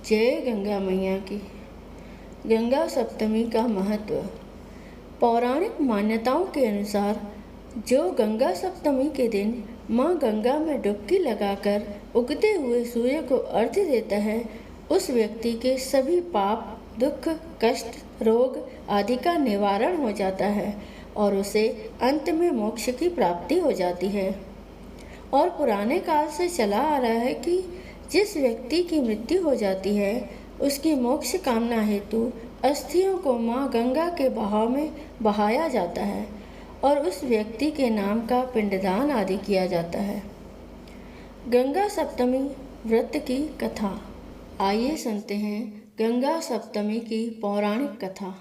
जय गंगा मैया की। गंगा सप्तमी का महत्व। पौराणिक मान्यताओं के अनुसार जो गंगा सप्तमी के दिन माँ गंगा में डुबकी लगाकर उगते हुए सूर्य को अर्घ्य देता है, उस व्यक्ति के सभी पाप, दुख, कष्ट, रोग आदि का निवारण हो जाता है और उसे अंत में मोक्ष की प्राप्ति हो जाती है। और पुराने काल से चला आ रहा है कि जिस व्यक्ति की मृत्यु हो जाती है, उसकी मोक्ष कामना हेतु अस्थियों को माँ गंगा के बहाव में बहाया जाता है और उस व्यक्ति के नाम का पिंडदान आदि किया जाता है। गंगा सप्तमी व्रत की कथा। आइए सुनते हैं गंगा सप्तमी की पौराणिक कथा।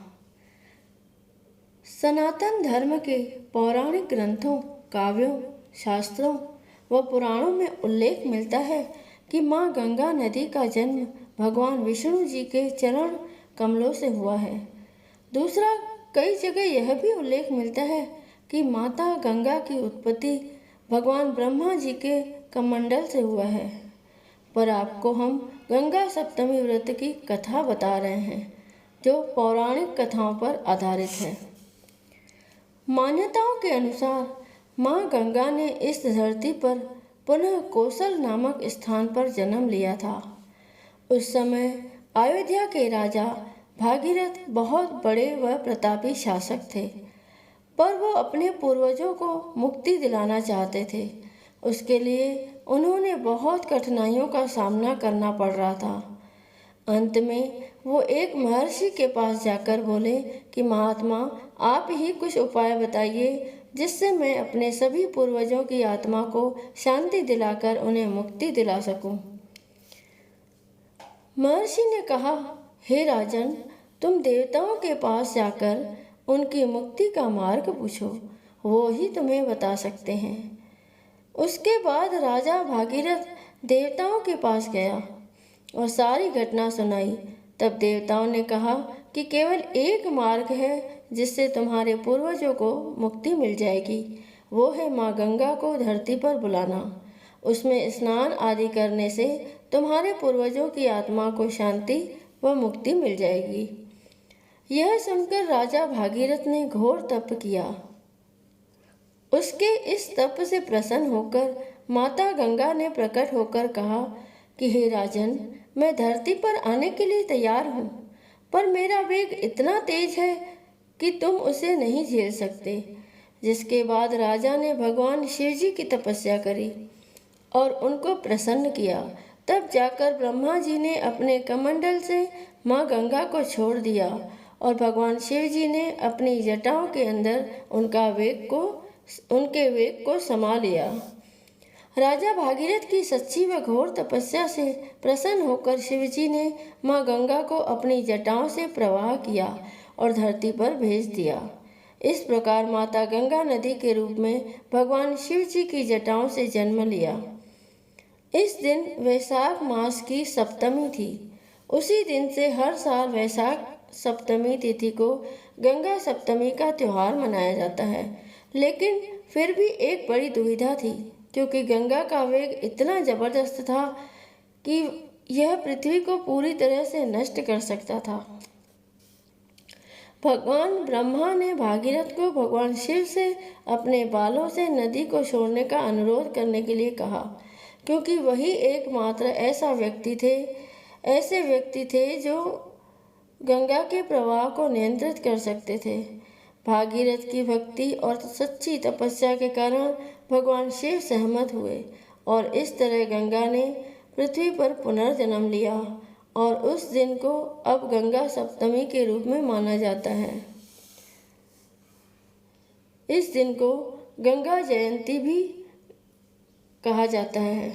सनातन धर्म के पौराणिक ग्रंथों, काव्यों, शास्त्रों व पुराणों में उल्लेख मिलता है कि माँ गंगा नदी का जन्म भगवान विष्णु जी के चरण कमलों से हुआ है। दूसरा, कई जगह यह भी उल्लेख मिलता है कि माता गंगा की उत्पत्ति भगवान ब्रह्मा जी के कमंडल से हुआ है। पर आपको हम गंगा सप्तमी व्रत की कथा बता रहे हैं, जो पौराणिक कथाओं पर आधारित है। मान्यताओं के अनुसार माँ गंगा ने इस धरती पर पुनः कोसल नामक स्थान पर जन्म लिया था। उस समय अयोध्या के राजा भागीरथ बहुत बड़े व प्रतापी शासक थे, पर वो अपने पूर्वजों को मुक्ति दिलाना चाहते थे। उसके लिए उन्होंने बहुत कठिनाइयों का सामना करना पड़ रहा था। अंत में वो एक महर्षि के पास जाकर बोले कि महात्मा, आप ही कुछ उपाय बताइए जिससे मैं अपने सभी पूर्वजों की आत्मा को शांति दिलाकर उन्हें मुक्ति दिला सकूं। महर्षि ने कहा, हे राजन, तुम देवताओं के पास जाकर उनकी मुक्ति का मार्ग पूछो, वो ही तुम्हें बता सकते हैं। उसके बाद राजा भागीरथ देवताओं के पास गया और सारी घटना सुनाई। तब देवताओं ने कहा कि केवल एक मार्ग है जिससे तुम्हारे पूर्वजों को मुक्ति मिल जाएगी, वो है माँ गंगा को धरती पर बुलाना। उसमें स्नान आदि करने से तुम्हारे पूर्वजों की आत्मा को शांति व मुक्ति मिल जाएगी। यह सुनकर राजा भागीरथ ने घोर तप किया। उसके इस तप से प्रसन्न होकर माता गंगा ने प्रकट होकर कहा कि हे राजन, मैं धरती पर आने के लिए तैयार हूँ, पर मेरा वेग इतना तेज है कि तुम उसे नहीं झेल सकते। जिसके बाद राजा ने भगवान शिव जी की तपस्या करी और उनको प्रसन्न किया। तब जाकर ब्रह्मा जी ने अपने कमंडल से माँ गंगा को छोड़ दिया और भगवान शिव जी ने अपनी जटाओं के अंदर उनके वेग को समा लिया। राजा भागीरथ की सच्ची व घोर तपस्या से प्रसन्न होकर शिवजी ने माँ गंगा को अपनी जटाओं से प्रवाह किया और धरती पर भेज दिया। इस प्रकार माता गंगा नदी के रूप में भगवान शिव जी की जटाओं से जन्म लिया। इस दिन वैशाख मास की सप्तमी थी। उसी दिन से हर साल वैशाख सप्तमी तिथि को गंगा सप्तमी का त्यौहार मनाया जाता है। लेकिन फिर भी एक बड़ी दुविधा थी, क्योंकि गंगा का वेग इतना जबरदस्त था कि यह पृथ्वी को पूरी तरह से नष्ट कर सकता था। भगवान ब्रह्मा ने भागीरथ को भगवान शिव से अपने बालों से नदी को छोड़ने का अनुरोध करने के लिए कहा, क्योंकि वही एकमात्र ऐसे व्यक्ति थे जो गंगा के प्रवाह को नियंत्रित कर सकते थे। भागीरथ की भक्ति और सच्ची तपस्या के कारण भगवान शिव सहमत हुए और इस तरह गंगा ने पृथ्वी पर पुनर्जन्म लिया और उस दिन को अब गंगा सप्तमी के रूप में माना जाता है। इस दिन को गंगा जयंती भी कहा जाता है।